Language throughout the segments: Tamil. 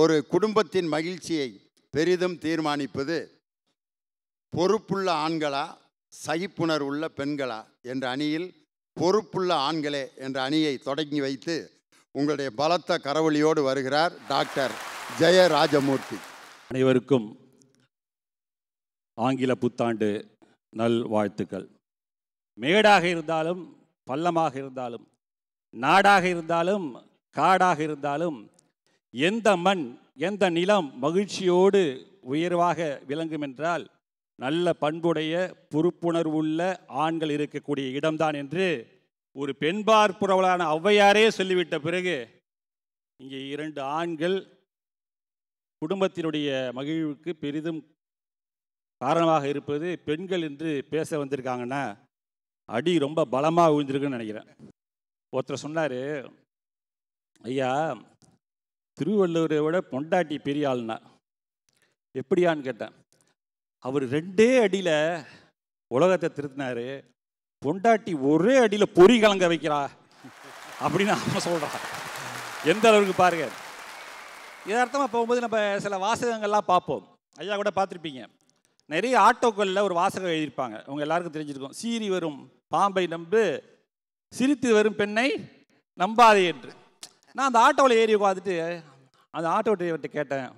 ஒரு குடும்பத்தின் மகிழ்ச்சியை பெரிதும் தீர்மானிப்பது பொறுப்புள்ள ஆண்களா சகிப்புணர்வுள்ள பெண்களா என்ற அணியில் பொறுப்புள்ள ஆண்களே என்ற அணியை தொடங்கி வைத்து உங்களுடைய பலத்த கரவொலியோடு வருகிறார் டாக்டர் ஜெயராஜமூர்த்தி. அனைவருக்கும் ஆங்கில புத்தாண்டு நல் வாழ்த்துக்கள். மேடாக இருந்தாலும் பள்ளமாக இருந்தாலும் நாடாக இருந்தாலும் காடாக இருந்தாலும் எந்த மண் எந்த நிலம் மகிழ்ச்சியோடு உயர்வாக விளங்கும் என்றால் நல்ல பண்புடைய பொறுப்புணர்வுள்ள ஆண்கள் இருக்கக்கூடிய இடம்தான் என்று ஒரு பெண்பார் புரவலான ஔவையாரே சொல்லிவிட்ட பிறகு இங்கே 2 ஆண்கள் குடும்பத்தினுடைய மகிழ்வுக்கு பெரிதும் காரணமாக இருப்பது பெண்கள் என்று பேச வந்திருக்காங்கன்னா அடி ரொம்ப பலமாக விழுந்திருக்குன்னு நினைக்கிறேன். ஒருத்தர் சொன்னார், ஐயா திருவள்ளுவரை விட பொண்டாட்டி பெரிய ஆள்னா எப்படியான்னு கேட்டேன். அவர் 2 அடியில் உலகத்தை திருத்தினார், பொண்டாட்டி ஒரே அடியில் பொறி கலங்க வைக்கிறா அப்படின்னு அவன் சொல்கிறான். எந்த அளவுக்கு பாருங்க. யதார்த்தமாக போகும்போது நம்ம சில வாசகங்கள்லாம் பார்ப்போம். ஐயா கூட பார்த்துருப்பீங்க, நிறைய ஆட்டோக்களில் ஒரு வாசகம் எழுதியிருப்பாங்க, அவங்க எல்லாருக்கும் தெரிஞ்சிருக்கும். சீறி வரும் பாம்பை நம்பு, சிரித்து வரும் பெண்ணை நம்பாதே என்று. நான் அந்த ஆட்டோவில் ஏறி உட்காந்துட்டு அந்த ஆட்டோ டிரைவர்கிட்ட கேட்டேன்,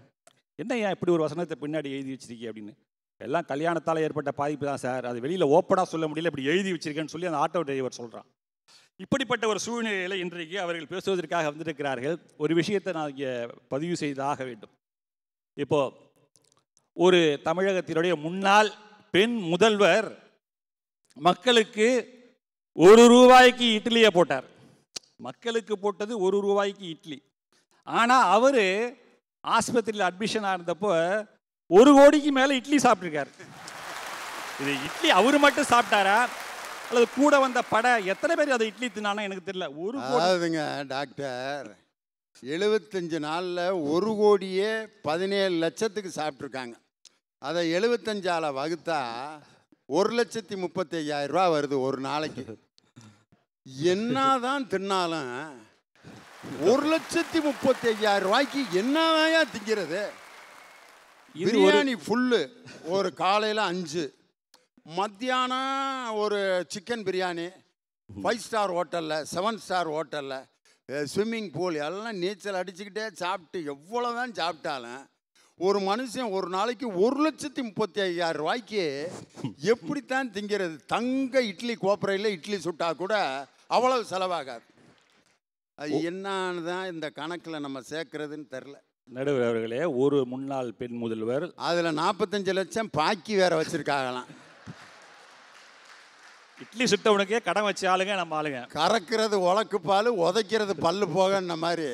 என்ன ஏன் இப்படி ஒரு வசனத்தை பின்னாடி எழுதி வச்சிருக்கீங்க அப்படின்னு. எல்லாம் கல்யாணத்தால் ஏற்பட்ட பாதிப்பு தான் சார், அது வெளியில் ஓப்பனாக சொல்ல முடியல, இப்படி எழுதி வச்சிருக்கேன்னு சொல்லி அந்த ஆட்டோ டிரைவர் சொல்கிறான். இப்படிப்பட்ட ஒரு சூழ்நிலையில் இன்றைக்கு அவர்கள் பேசுவதற்காக வந்திருக்கிறார்கள். ஒரு விஷயத்தை நான் இங்கே பதிவு செய்தாக வேண்டும். இப்போது ஒரு தமிழகத்தினுடைய முன்னாள் பெண் முதல்வர் மக்களுக்கு 1 ரூபாய்க்கு இட்லியை போட்டார். மக்களுக்கு போட்டது 1 ரூபாய்க்கு இட்லி. ஆனால் அவர் ஆஸ்பத்திரியில் அட்மிஷனாக இருந்தப்போ 1 கோடிக்கு மேலே இட்லி சாப்பிட்ருக்காரு. இது இட்லி அவர் மட்டும் சாப்பிட்டாரா அல்லது கூட வந்த படை எத்தனை பேர் அதை இட்லி தின்னானா எனக்கு தெரியல. அதாவதுங்க டாக்டர், 75 நாளில் 1 கோடியே 17 லட்சத்துக்கு சாப்பிட்ருக்காங்க. அதை 75ஆல் வகுத்தா 1,35,000 ரூபா வருது ஒரு நாளைக்கு. என்னதான் தின்னாலும் 1,35,000 ரூபாய்க்கு என்னதான் திங்கிறது? பிரியாணி ஃபுல்லு ஒரு காலையில் 5, மத்தியானம் ஒரு சிக்கன் பிரியாணி, 5 ஸ்டார் ஹோட்டலில் 7 ஸ்டார் ஹோட்டலில் ஸ்விம்மிங் பூல் எல்லாம் நீச்சல் அடிச்சுக்கிட்டே சாப்பிட்டு எவ்வளோதான் சாப்பிட்டாலும் ஒரு மனுஷன் ஒரு நாளைக்கு 1,35,000 ரூபாய்க்கு எப்படித்தான் திங்கிறது? தங்க இட்லி கோப்பரையில் இட்லி சுட்டா கூட அவ்வளவு செலவாகாது. அது என்னன்னு தான் இந்த கணக்கில் நம்ம சேர்க்கறதுன்னு தெரில. நடுவர் அவர்களே, ஒரு முன்னாள் பெண் முதல்வர், அதில் 45 லட்சம் பாக்கி வேற வச்சிருக்காங்களாம். இட்லி சுட்டவனுக்கே கடன் வச்ச ஆளுங்க நம்ம ஆளுங்க. கறக்கிறது உலக்கு பால், உதைக்கிறது பல்லு போகன்ற மாதிரி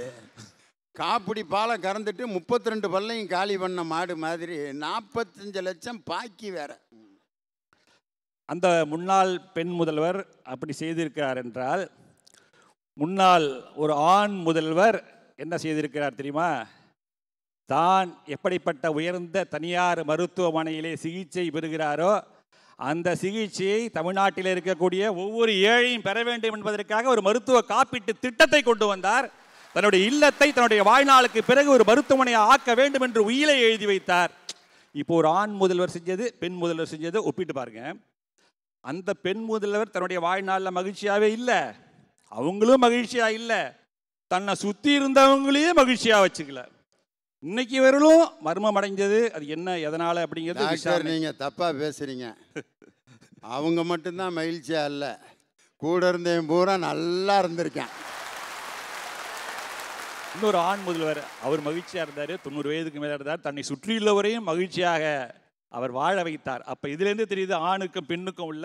காப்பிடி பாலை கறந்துட்டு 32 பல்லையும் காலி பண்ண மாடு மாதிரி 45 லட்சம் பாக்கி வேற. அந்த முன்னாள் பெண் முதல்வர் அப்படி செய்திருக்கிறார் என்றால், முன்னாள் ஒரு ஆண் முதல்வர் என்ன செய்திருக்கிறார் தெரியுமா? தான் எப்படிப்பட்ட உயர்ந்த தனியார் மருத்துவமனையிலே சிகிச்சை பெறுகிறாரோ அந்த சிகிச்சையை தமிழ்நாட்டில் இருக்கக்கூடிய ஒவ்வொரு ஏழையும் பெற வேண்டும் என்பதற்காக ஒரு மருத்துவ காப்பீட்டு திட்டத்தை கொண்டு வந்தார். தன்னுடைய இல்லத்தை தன்னுடைய வாழ்நாளுக்கு பிறகு ஒரு மருத்துவமனையை ஆக்க வேண்டும் என்று உயிரை எழுதி வைத்தார். இப்போ ஒரு ஆண் முதல்வர் செஞ்சது, பெண் முதல்வர் செஞ்சது ஒப்பிட்டு பாருங்க. அந்த பெண் முதல்வர் தன்னுடைய வாழ்நாளில் மகிழ்ச்சியாகவே இல்லை, அவங்களும் மகிழ்ச்சியாக இல்லை, தன்னை சுற்றி இருந்தவங்களையும் மகிழ்ச்சியாக வச்சுக்கல. இன்னைக்கு வரலும் மர்மம் அடைஞ்சது அது என்ன, எதனால அப்படிங்கிறது நீங்க தப்பா பேசுறீங்க. அவங்க மட்டும்தான் மகிழ்ச்சியா இல்லை, கூட இருந்தவன் பூரா நல்லா இருந்திருக்கேன். இன்னொரு ஆண் முதல்வர் அவர் மகிழ்ச்சியாக இருந்தார், 90 வயதுக்கு மேலே இருந்தார், தன்னை சுற்றியுள்ளவரையும் மகிழ்ச்சியாக அவர் வாழ வைத்தார். அப்போ இதுலேருந்து தெரியுது ஆணுக்கும் பெண்ணுக்கும் உள்ள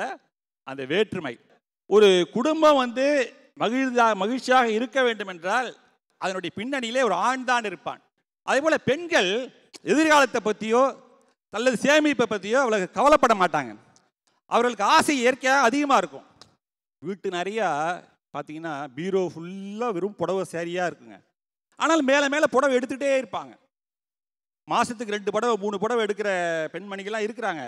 அந்த வேற்றுமை. ஒரு குடும்பம் மகிழ்ச்சியாக இருக்க வேண்டும் என்றால் அதனுடைய பின்னணியிலே ஒரு ஆண் தான் இருப்பான். அதே போல் பெண்கள் எதிர்காலத்தை பற்றியோ அல்லது சேமிப்பை பற்றியோ அவளுக்கு கவலைப்பட மாட்டாங்க. அவர்களுக்கு ஆசை இயற்கையாக அதிகமாக இருக்கும். வீட்டு நிறையா பார்த்தீங்கன்னா பீரோ ஃபுல்லாக வெறும் புடவை சேரியாக இருக்குங்க. ஆனால் மேலே மேலே புடவை எடுத்துகிட்டே இருப்பாங்க. மாதத்துக்கு 2 புடவை 3 புடவை எடுக்கிற பெண்மணிகள்லாம் இருக்கிறாங்க.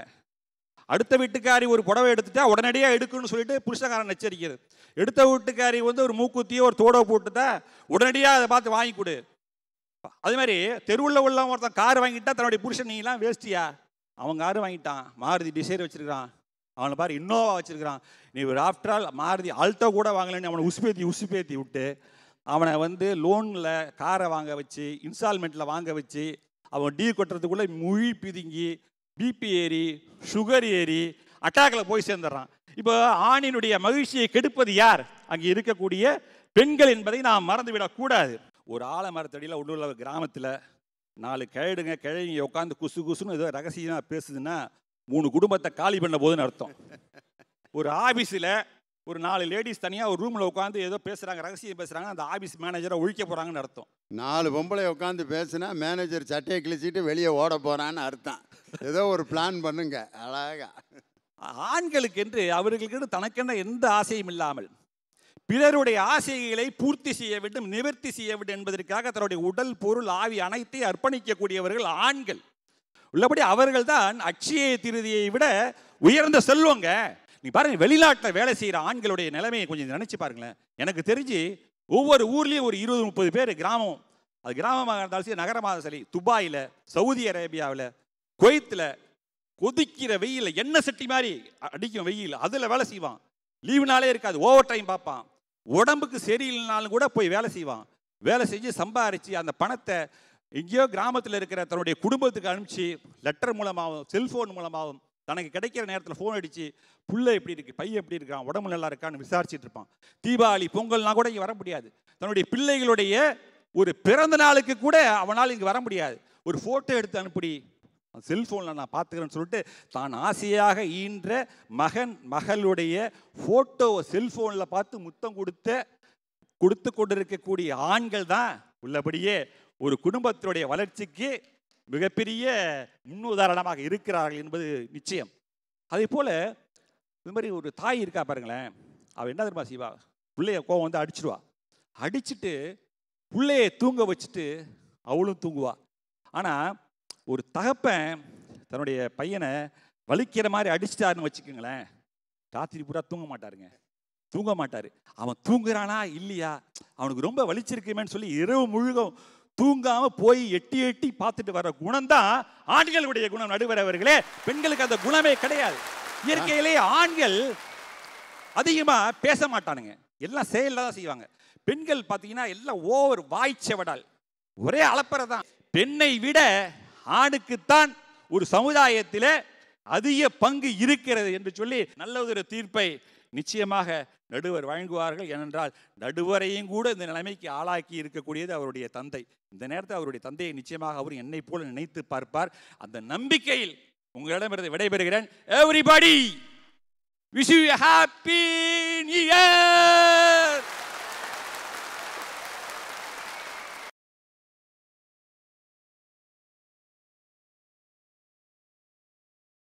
அடுத்த வீட்டுக்காரி ஒரு புடவை எடுத்துட்டா உடனடியாக எடுக்கணும்னு சொல்லிட்டு புருஷகாரன் எச்சரிக்கிறது. எடுத்த வீட்டுக்காரி ஒரு மூக்குத்தியோ ஒரு தோடோ போட்டுட்டா உடனடியாக அதை பார்த்து வாங்கி கொடு. அதே மாதிரி தெருவில் உள்ள ஒருத்தன் கார் வாங்கிட்டா தன்னுடைய புருஷன் நீலாம் வேஸ்ட்டியா, அவன் கார் வாங்கிட்டான், மாருதி டிசைர் வச்சிருக்கான், அவனை பாரு இன்னோவா வச்சிருக்கான், நீ ஒரு ஆஃப்டர் ஆல் மாருதி ஆல்டோ கூட வாங்கலன்னு அவனை உசுப்பேத்தி விட்டு அவனை வந்து லோனில் காரை வாங்க வச்சு இன்ஸ்டால்மெண்ட்டில் வாங்க வச்சு அவன் டீ கொட்டுறதுக்குள்ளே மொழி பிதுங்கி பிபி ஏறி சுகர் ஏறி அட்டாக்கில் போய் சேர்ந்துடுறான். இப்போ ஆணினுடைய மகிழ்ச்சியை கெடுப்பது யார்? அங்கே இருக்கக்கூடிய பெண்கள் என்பதை நாம் மறந்துவிடக்கூடாது. ஒரு ஆலமரத்தடியில் உள்ள கிராமத்தில் 4 கிழவிங்க உட்காந்து குசு குசுன்னு ஏதோ ரகசியமாக பேசுதுன்னா 3 குடும்பத்தை காலி பண்ண போதுன்னு அர்த்தம். ஒரு ஆஃபீஸில் ஒரு 4 லேடிஸ் தனியாக ஒரு ரூமில் உட்காந்து ஏதோ பேசுகிறாங்க, ரகசியம் பேசுகிறாங்க, அந்த ஆஃபீஸ் மேனேஜரை ஒழிக்க போகிறாங்கன்னு அர்த்தம். 4 பொம்பளை உட்காந்து பேசுனா மேனேஜர் சட்டையை கிழிச்சிட்டு வெளியே ஓட போகிறான்னு அர்த்தம். ஏதோ ஒரு பிளான் பண்ணுங்க அழகா. ஆண்களுக்கு என்று அவர்களுக்கு தனக்கென்ன எந்த ஆசையும் இல்லாமல் பிறருடைய ஆசைகளை பூர்த்தி செய்ய வேண்டும், நிவர்த்தி செய்ய வேண்டும் என்பதற்காக தன்னுடைய உடல் பொருள் ஆவி அனைத்தை அர்ப்பணிக்கக்கூடியவர்கள் ஆண்கள். உள்ளபடி அவர்கள் தான் அட்சய திருதியை விட உயர்ந்த செல்வங்க. நீ பாருங்க, வெளிநாட்டில் வேலை செய்கிற ஆண்களுடைய நிலைமையை கொஞ்சம் நினைச்சு பாருங்களேன். எனக்கு தெரிஞ்சு ஒவ்வொரு ஊர்லேயும் ஒரு 20-30 பேர் கிராமம், அது கிராமமாக இருந்தாலும் சரி நகரமாக சரி, துபாயில், சவுதி அரேபியாவில், குவைத்தில் கொதிக்கிற வெயில் எண்ணெய் சட்டி மாதிரி அடிக்கும் வெயில், அதில் வேலை செய்வான். லீவு நாளே இருக்காது, ஓவர் டைம் பார்ப்பான். உடம்புக்கு சரியில்லைனாலும் கூட போய் வேலை செய்வான். வேலை செஞ்சு சம்பாரித்து அந்த பணத்தை எங்கேயோ கிராமத்தில் இருக்கிற தன்னுடைய குடும்பத்துக்கு அனுப்பிச்சு லெட்டர் மூலமாகவும் செல்ஃபோன் மூலமாகவும் தனக்கு கிடைக்கிற நேரத்தில் ஃபோன் அடித்து புள்ள எப்படி இருக்குது, பையன் எப்படி இருக்கான், உடம்பு நல்லா இருக்கான்னு விசாரிச்சுட்டு இருப்பான். தீபாவளி பொங்கல்னா கூட இங்கே வர முடியாது. தன்னுடைய பிள்ளைகளுடைய ஒரு பிறந்த நாளுக்கு கூட அவனால் இங்கே வர முடியாது. ஒரு ஃபோட்டோ எடுத்து அனுப்பி செல்ஃபோனில் நான் பார்த்துக்கிறேன்னு சொல்லிட்டு தான் ஆசையாக ஈன்ற மகளுடைய ஃபோட்டோவை செல்ஃபோனில் பார்த்து முத்தம் கொடுத்து கொண்டிருக்கக்கூடிய ஆண்கள் தான் உள்ளபடியே ஒரு குடும்பத்தினுடைய வளர்ச்சிக்கு மிகப்பெரிய முன்னுதாரணமாக இருக்கிறார்கள் என்பது நிச்சயம். அதே போல் இது மாதிரி ஒரு தாய் இருக்கா பாருங்களேன், அவள் என்ன தெரியுமா செய்வா? பிள்ளைய கோவம் வந்து அடிச்சிடுவா. அடிச்சுட்டு பிள்ளைய தூங்க வச்சுட்டு அவளும் தூங்குவா. ஆனால் ஒரு தகப்பன் தன்னுடைய பையனை வலிக்கிற மாதிரி அடிச்சிட்டாருன்னு வச்சுக்கோங்களேன், ராத்திரி பூரா தூங்க மாட்டார். அவன் தூங்குறானா இல்லையா, அவனுக்கு ரொம்ப வலிச்சிருக்குமேன்னு சொல்லி இரவு முழுதும் தூங்காம போய் எட்டி பார்த்துட்டு வர குணம் தான் ஆண்களுடைய குணம். நடுவர் அவர்களே, பெண்களுக்கு அந்த குணமே கிடையாது. இயற்கையிலே ஆண்கள் அதிகமா பேச மாட்டானுங்க, எல்லாம் செயல்ல தான் செய்வாங்க. பெண்கள் பார்த்தீங்கன்னா எல்லாம் ஓவர் வாய்ச்சவடால், ஒரே அளப்பறை தான். பெண்ணை விட ஆணுக்குத்தான் ஒரு சமுதாயத்தில் அதிக பங்கு இருக்கிறது என்று சொல்லி நல்ல ஒரு தீர்ப்பை நிச்சயமாக நடுவர் வழங்குவார்கள். ஏனென்றால் நடுவரையும் கூட இந்த நிலைமைக்கு ஆளாக்கி இருக்கக்கூடியது அவருடைய தந்தை. இந்த நேரத்தில் அவருடைய தந்தையை நிச்சயமாக அவர் என்னை போல நினைத்து பார்ப்பார். அந்த நம்பிக்கையில் உங்களிடமிருந்து விடைபெறுகிறேன். Everybody wish you happy new year.